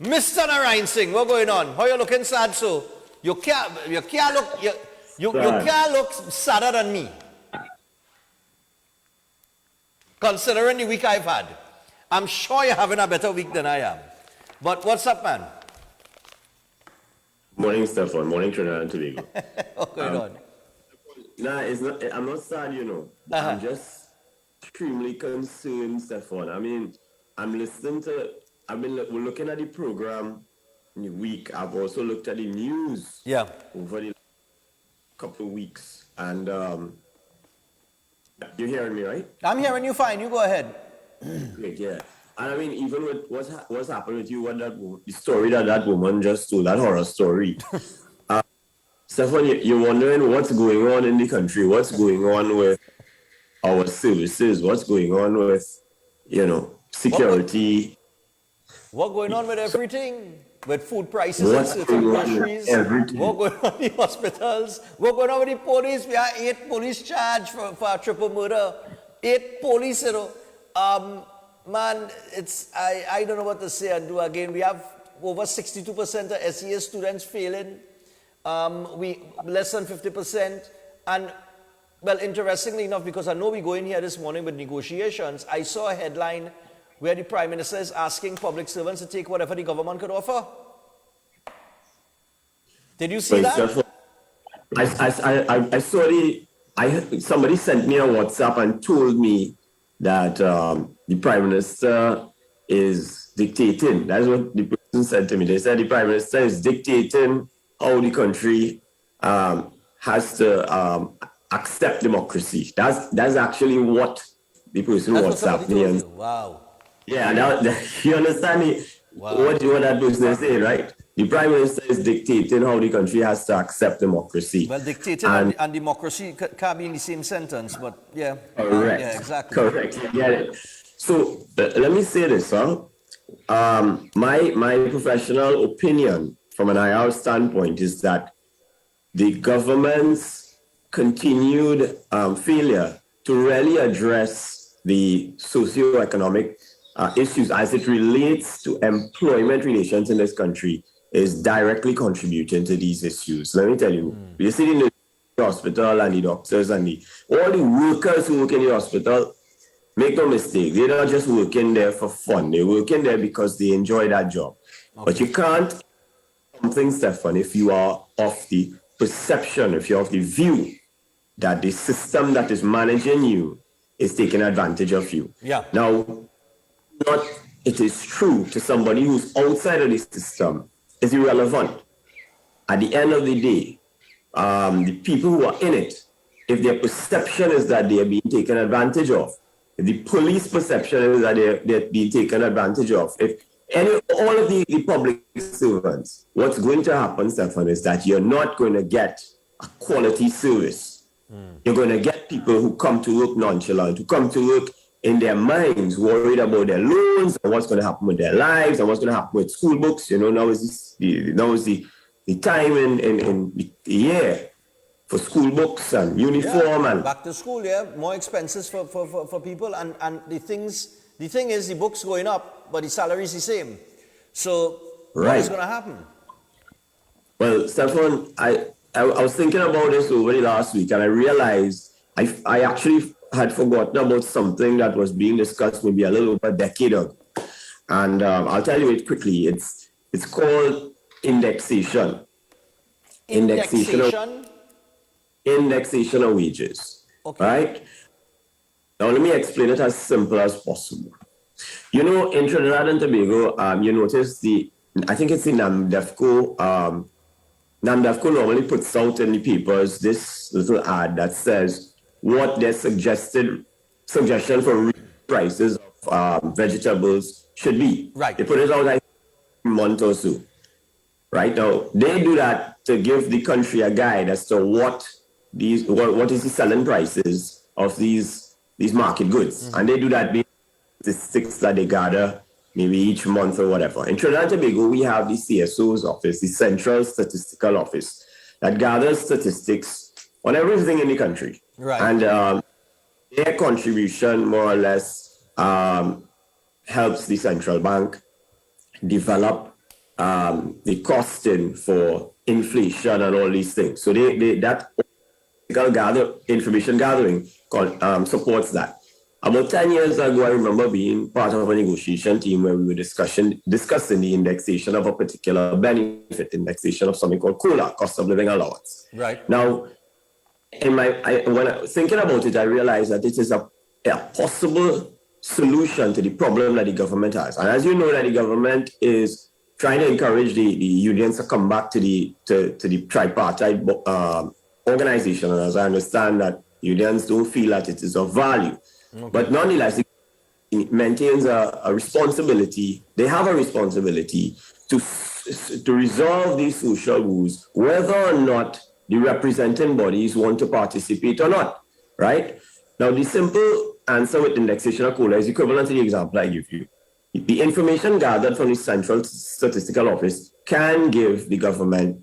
Mr. Narinesingh, what's going on? How you looking sad so? You can't look sadder than me. Considering the week I've had. I'm sure you're having a better week than I am. But what's up, man? Morning, Stefan. Morning, Trinidad and Tobago. What's going on? Nah, it's not. I'm not sad, you know. I'm just extremely concerned, Stefan. I mean, I'm listening to. We're looking at the program in the week. I've also looked at the news. Yeah. Over the couple of weeks, and you're hearing me, right? I'm hearing you fine. You go ahead. Great, yeah. And I mean, even with what's happened with you, the story that woman just told, that horror story. Stefan, you're wondering what's going on in the country, what's going on with our services, what's going on with, security. What's going on with everything? With food prices and certain groceries? What's going on in the hospitals? What's going on with the police? We have 8 police charged for a triple murder. 8 police, man, I don't know what to say and do again. We have over 62% of SEA students failing. We less than 50%. And, well, interestingly enough, because I know we go in here this morning with negotiations, I saw a headline where the Prime Minister is asking public servants to take whatever the government could offer. Did you see that? I saw somebody sent me a WhatsApp and told me that the Prime Minister is dictating. That's what the person said to me. They said the Prime Minister is dictating how the country has to accept democracy. That's actually what the person WhatsApped me. Wow. Yeah, you understand me? Wow. What that person is saying, right? The Prime Minister is dictating how the country has to accept democracy. Well, dictating and democracy can't be in the same sentence, but yeah. Correct. Yeah, exactly. Correct. Yeah. So let me say this, huh? My professional opinion from an IR standpoint is that the government's continued failure to really address the socio-economic issues as it relates to employment relations in this country is directly contributing to these issues. Let me tell you, you see in the hospital and the doctors and all the workers who work in the hospital, make no mistake, they're not just working there for fun. They're working there because they enjoy that job. Okay. But you can't something, Stefan, if you are of the perception, if you're of the view that the system that is managing you is taking advantage of you. Yeah. Now, it is true to somebody who's outside of the system is irrelevant. At the end of the day, the people who are in it, if their perception is that they are being taken advantage of, if the police perception is that they're being taken advantage of, if all of the public servants, what's going to happen, Stefan, is that you're not going to get a quality service. You're going to get people who come to work nonchalant, who come to work in their minds worried about their loans and what's going to happen with their lives and what's going to happen with school books. Now is the time in the year for school books and uniform and back to school. More expenses for people and the thing is the books going up but the salary is the same. So what is going to happen? Well, Stefan, I was thinking about this over the last week and I realized I actually had forgotten about something that was being discussed maybe a little over a decade ago. And I'll tell you it quickly. It's called indexation. Indexation of wages. Okay. Right? Now let me explain it as simple as possible. In Trinidad and Tobago, you notice I think it's the NAMDEFCO. NAMDEFCO normally puts out in the papers this little ad that says what their suggestion for prices of vegetables should be. Right. They put it out like a month or so. Right now, they do that to give the country a guide as to what is the selling prices of these market goods, and they do that based on statistics that they gather maybe each month or whatever. In Trinidad and Tobago, we have the CSO's office, the Central Statistical Office, that gathers statistics on everything in the country. Right. And their contribution more or less helps the central bank develop the costing for inflation and all these things. So that information gathering supports that. About 10 years ago, I remember being part of a negotiation team where we were discussing the indexation of a particular benefit, indexation of something called COLA, cost of living allowance. Right. Now, when I was thinking about it, I realized that it is a possible solution to the problem that the government has. And as you know, that the government is trying to encourage the unions to come back to the tripartite organization. And as I understand that unions don't feel that it is of value. Okay. But nonetheless, it maintains a responsibility. They have a responsibility to resolve these social woes, whether or not the representing bodies want to participate or not, right? Now, the simple answer with indexation of COLA is equivalent to the example I give you. The information gathered from the Central Statistical Office can give the government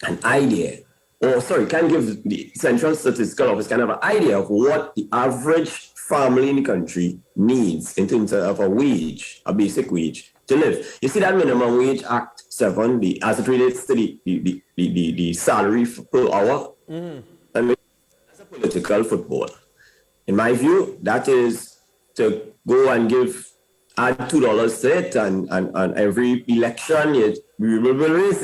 an idea, can give the Central Statistical Office kind of an idea of what the average family in the country needs in terms of a wage, a basic wage, to live. You see that Minimum Wage Act 7, as it relates to the salary per hour, and that's a political football. In my view, that is to go and add $2 to it, and every election we will raise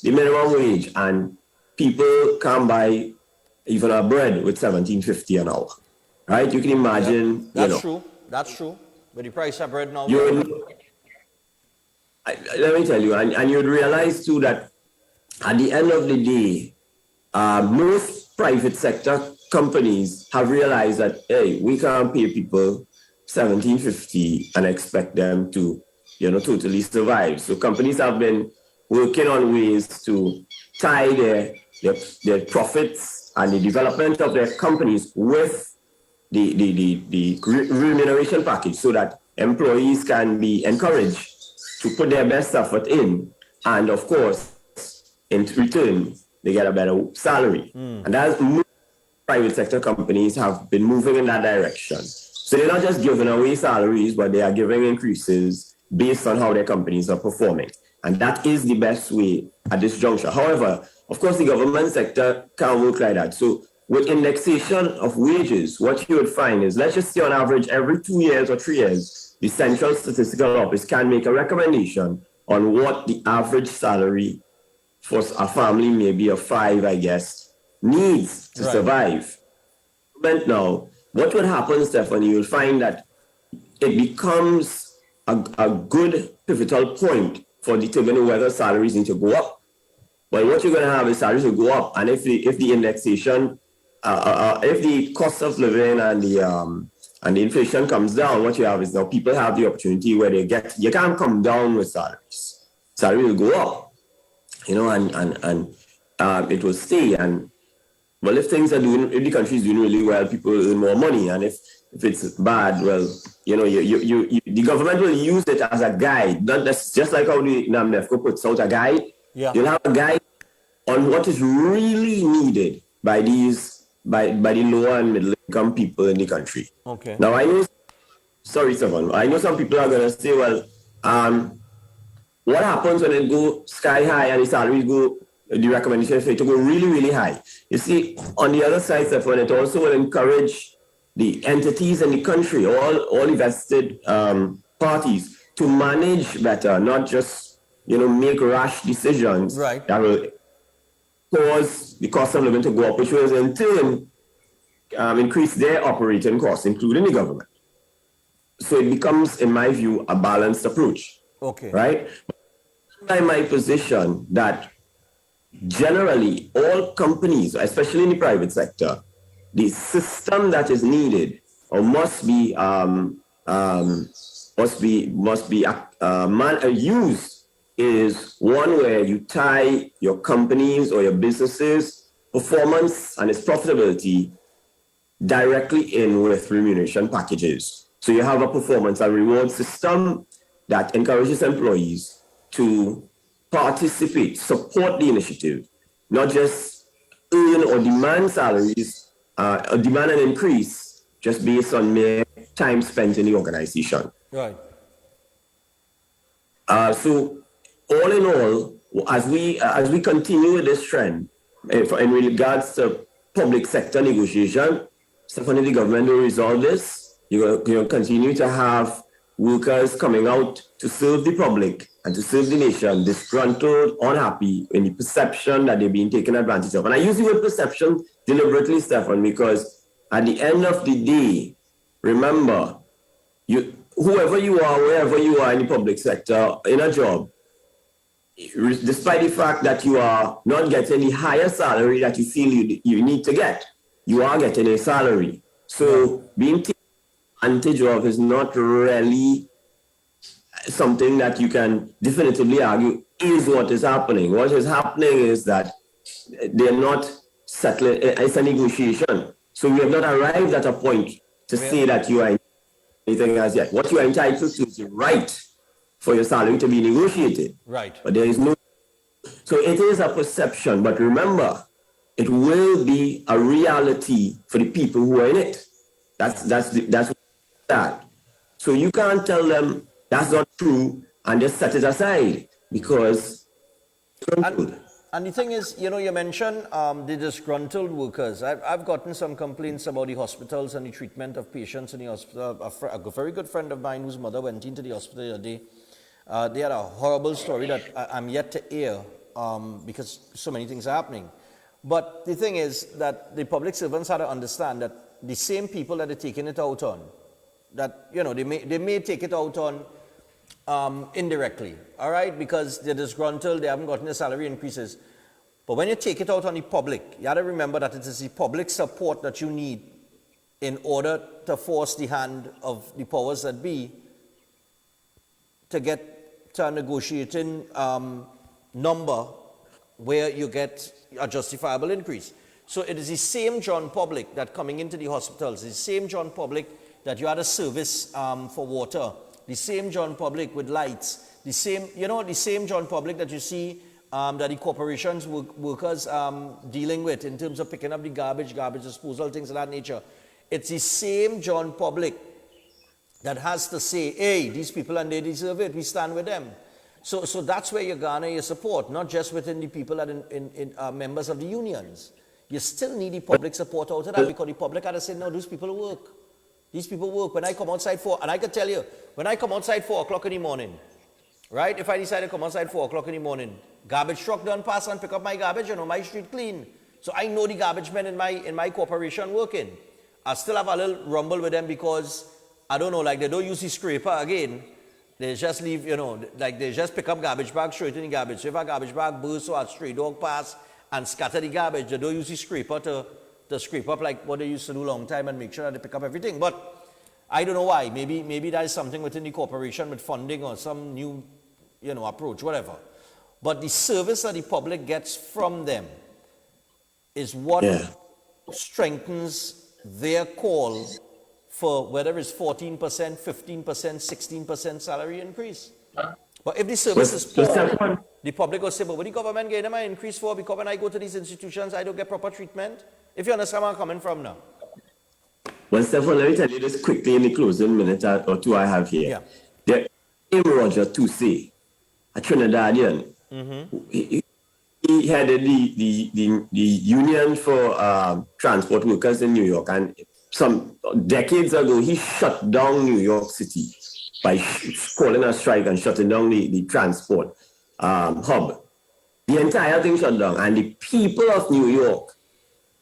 the minimum wage, and people can't buy even a bread with $17.50 an hour. Right? You can imagine. Yeah, that's true. That's true. But the price of bread now. Let me tell you, and you'd realize too that at the end of the day, most private sector companies have realized that, hey, we can't pay people $17.50 and expect them to, totally survive. So companies have been working on ways to tie their profits and the development of their companies with the remuneration package, so that employees can be encouraged to put their best effort in, and of course, in return, they get a better salary. And that's private sector companies have been moving in that direction. So they're not just giving away salaries, but they are giving increases based on how their companies are performing. And that is the best way at this juncture. However, of course, the government sector can't work like that. So with indexation of wages, what you would find is, let's just say on average, every 2 years or 3 years, the Central Statistical Office can make a recommendation on what the average salary for a family, maybe of 5, I guess, needs to survive. But now, what would happen, Stephanie, you'll find that it becomes a good pivotal point for determining whether salaries need to go up. But what you're going to have is salaries will go up, and if the indexation, if the cost of living and the inflation comes down, what you have is now people have the opportunity where you can't come down with salaries. Salary will go up, and it will stay. And well, if the country is doing really well, people earn more money, and if it's bad, well, the government will use it as a guide. That's just like how the NAMNEFCO puts out a guide. Yeah. You'll have a guide on what is really needed by the lower and middle income people in the country. Okay. Now I know some people are going to say, well, what happens when it go sky high and the salaries go, the recommendation is to go really, really high? You see, on the other side, Stefan, it also will encourage the entities in the country, all invested parties, to manage better, not just, make rash decisions that will cause the cost of living to go up, which will in turn increase their operating costs, including the government. So it becomes, in my view, a balanced approach. Okay. Right? By my position that generally all companies, especially in the private sector, the system that is needed or must be used is one where you tie your companies or your businesses' performance and its profitability directly in with remuneration packages. So you have a performance and reward system that encourages employees to participate, support the initiative, not just earn or demand salaries, or demand an increase just based on mere time spent in the organization. Right. So all in all, as we continue with this trend in regards to public sector negotiation, Stephanie, the government will resolve this. You'll continue to have workers coming out to serve the public and to serve the nation, disgruntled, unhappy, in the perception that they're being taken advantage of. And I use the word perception deliberately, Stefan, because at the end of the day, remember, whoever you are, wherever you are in the public sector, in a job, despite the fact that you are not getting the higher salary that you feel you need to get, you are getting a salary. So being taken advantage of is not really something that you can definitively argue is what is happening. What is happening is that they're not settling, it's a negotiation. So we have not arrived at a point to say that you are anything as yet. What you are entitled to is the right for your salary to be negotiated. Right. But there is no. So it is a perception, but remember, it will be a reality for the people who are in it. That's that. So you can't tell them that's not true and just set it aside because. And the thing is, you mentioned the disgruntled workers. I've gotten some complaints about the hospitals and the treatment of patients in the hospital. A very good friend of mine whose mother went into the hospital the other day. They had a horrible story that I'm yet to air because so many things are happening. But the thing is that the public servants had to understand that the same people that they're taking it out on, that, they may take it out on indirectly, all right, because they're disgruntled, they haven't gotten their salary increases. But when you take it out on the public, you have to remember that it is the public support that you need in order to force the hand of the powers that be to get to a negotiating number where you get a justifiable increase. So it is the same John public that coming into the hospitals, the same John public that you had a service for water, the same John public with lights, the same John public that you see that the corporations workers dealing with in terms of picking up the garbage disposal, things of that nature. It's the same John public that has to say, hey, these people and they deserve it, we stand with them. So that's where you garner your support, not just within the people that are members of the unions. You still need the public support out of that because the public had to say, no, these people work. These people work. When I come outside and I can tell you, when I come outside 4 o'clock in the morning, right? If I decide to come outside 4 o'clock in the morning, garbage truck done pass and pick up my garbage, my street clean. So I know the garbage men in my corporation working. I still have a little rumble with them because, I don't know, like they don't use the scraper again. They just leave, like they just pick up garbage bag, throw it in the garbage. So if a garbage bag bursts or a stray dog pass and scatter the garbage, they don't use the scraper to scrape up like what they used to do a long time and make sure that they pick up everything. But I don't know why. Maybe that is something within the corporation with funding or some new, approach, whatever. But the service that the public gets from them is what strengthens their call for whether it's 14%, 15%, 16% salary increase. But if the service is poor, the public will say, but what the government getting my increase for? Because when I go to these institutions, I don't get proper treatment. If you understand where I'm coming from now. Well, Stefan, let me tell you this quickly in the closing minute or two I have here. There came Roger Toussey, a Trinidadian. He headed the Union for Transport Workers in New York, and some decades ago, he shut down New York City by calling a strike and shutting down the transport hub. The entire thing shut down, and the people of New York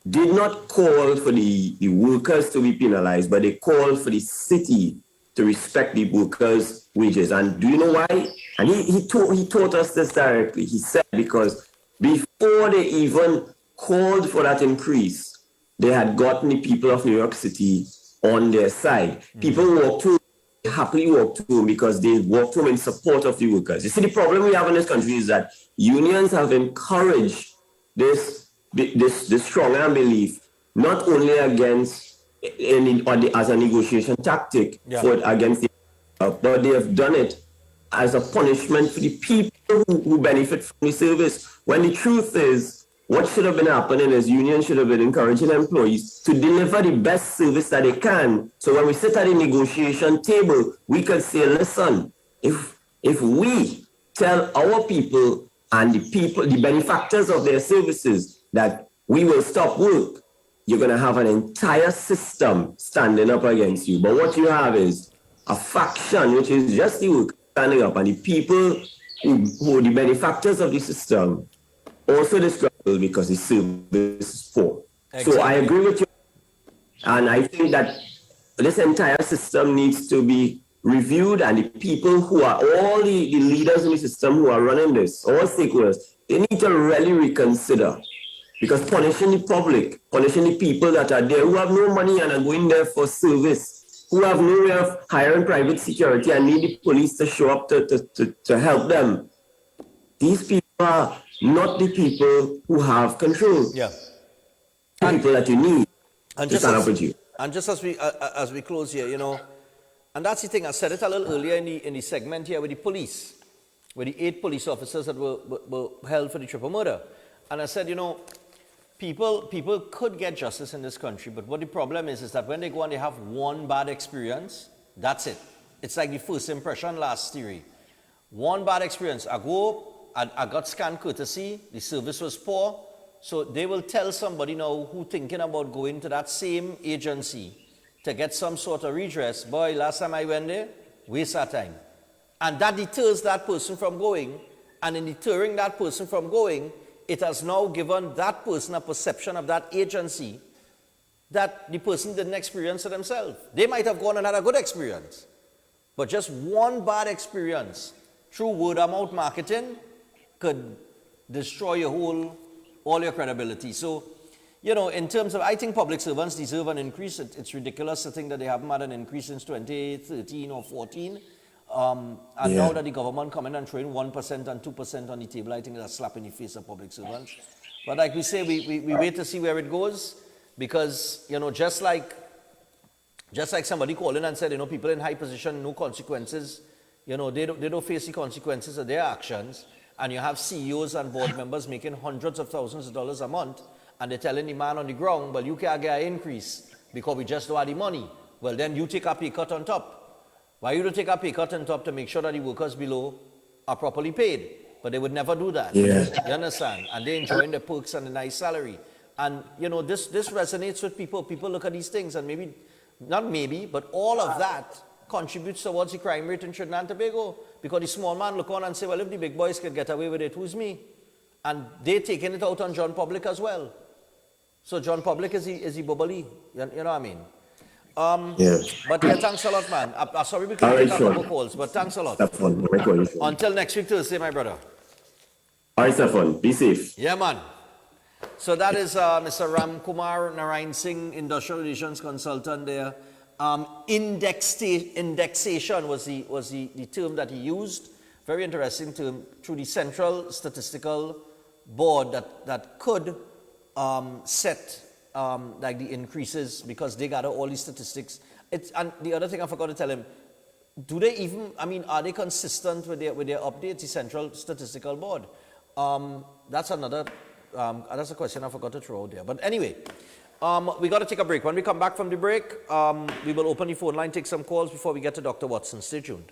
did not call for the workers to be penalized, but they called for the city to respect the workers' wages. And do you know why? And he taught us this directly. He said because before they even called for that increase, they had gotten the people of New York City on their side. People walked home, happily walked home because they walked home in support of the workers. You see, the problem we have in this country is that unions have encouraged this strong belief, not only against as a negotiation tactic against but they have done it as a punishment for the people who benefit from the service. When the truth is, what should have been happening is unions should have been encouraging employees to deliver the best service that they can. So when we sit at the negotiation table, we can say, listen, if we tell our people and the people, the benefactors of their services, that we will stop work, you're going to have an entire system standing up against you. But what you have is a faction, which is just the work standing up, and the people who are the benefactors of the system also disgruntled because the service is poor. Exactly. So I agree with you. And I think that this entire system needs to be reviewed, and the people who are all the leaders in the system who are running this, all stakeholders, they need to really reconsider. Because punishing the public, punishing the people that are there who have no money and are going there for service, who have no way of hiring private security and need the police to show up to help them. These people are not the people who have control. Yeah. The people that you need to stand up with you. And just as we close here, you know, and that's the thing, I said it a little earlier in the segment here with the police, with the 8 police officers that were held for the triple murder. And I said, you know, people could get justice in this country, but what the problem is that when they go and they have one bad experience, that's it. It's like the first impression, last theory. One bad experience. I got scanned courtesy, the service was poor, so they will tell somebody now who thinking about going to that same agency to get some sort of redress. Boy, last time I went there, waste our time. And that deters that person from going, and in deterring that person from going, it has now given that person a perception of that agency that the person didn't experience it themselves. They might have gone and had a good experience, but just one bad experience through word-of-mouth marketing could destroy all your credibility. So, you know, in terms of, I think public servants deserve an increase. It's ridiculous to think that they haven't had an increase since 2013 or 14. And now that the government coming and throwing 1% and 2% on the table, I think that's a slap in the face of public servants. But like we say, we wait to see where it goes, because, you know, just like somebody called in and said, you know, people in high position, no consequences, you know, they don't face the consequences of their actions, and you have CEOs and board members making hundreds of thousands of dollars a month, and they're telling the man on the ground, well, you can't get an increase because we just don't have the money. Well, then you take a pay cut on top. Why you don't take a pay cut on top to make sure that the workers below are properly paid? But they would never do that. Yeah. You understand? And they're enjoying the perks and the nice salary. And, you know, this resonates with people. People look at these things and maybe, not maybe, but all of that contributes towards the crime rate in Trinidad and Tobago. Because the small man look on and say, well, if the big boys can get away with it, who's me? And they're taking it out on John Public as well. So John Public is the bubbly. You know what I mean? But yeah, thanks a lot, man. I'm sorry we couldn't take a couple calls, but thanks a lot. Stefan, until next week Thursday, my brother. All right, Stefan, be safe. Yeah, man. So that is Mr. Ramkumar, Narinesingh, Industrial Relations Consultant there. Indexation was the term that he used. Very interesting term, through the Central Statistical Board that could set like the increases, because they gather all these statistics. And the other thing I forgot to tell him, do they even, I mean, are they consistent with their updates, the Central Statistical Board? That's another, that's a question I forgot to throw out there. But anyway, we got to take a break. When we come back from the break, we will open the phone line, take some calls before we get to Dr. Watson. Stay tuned.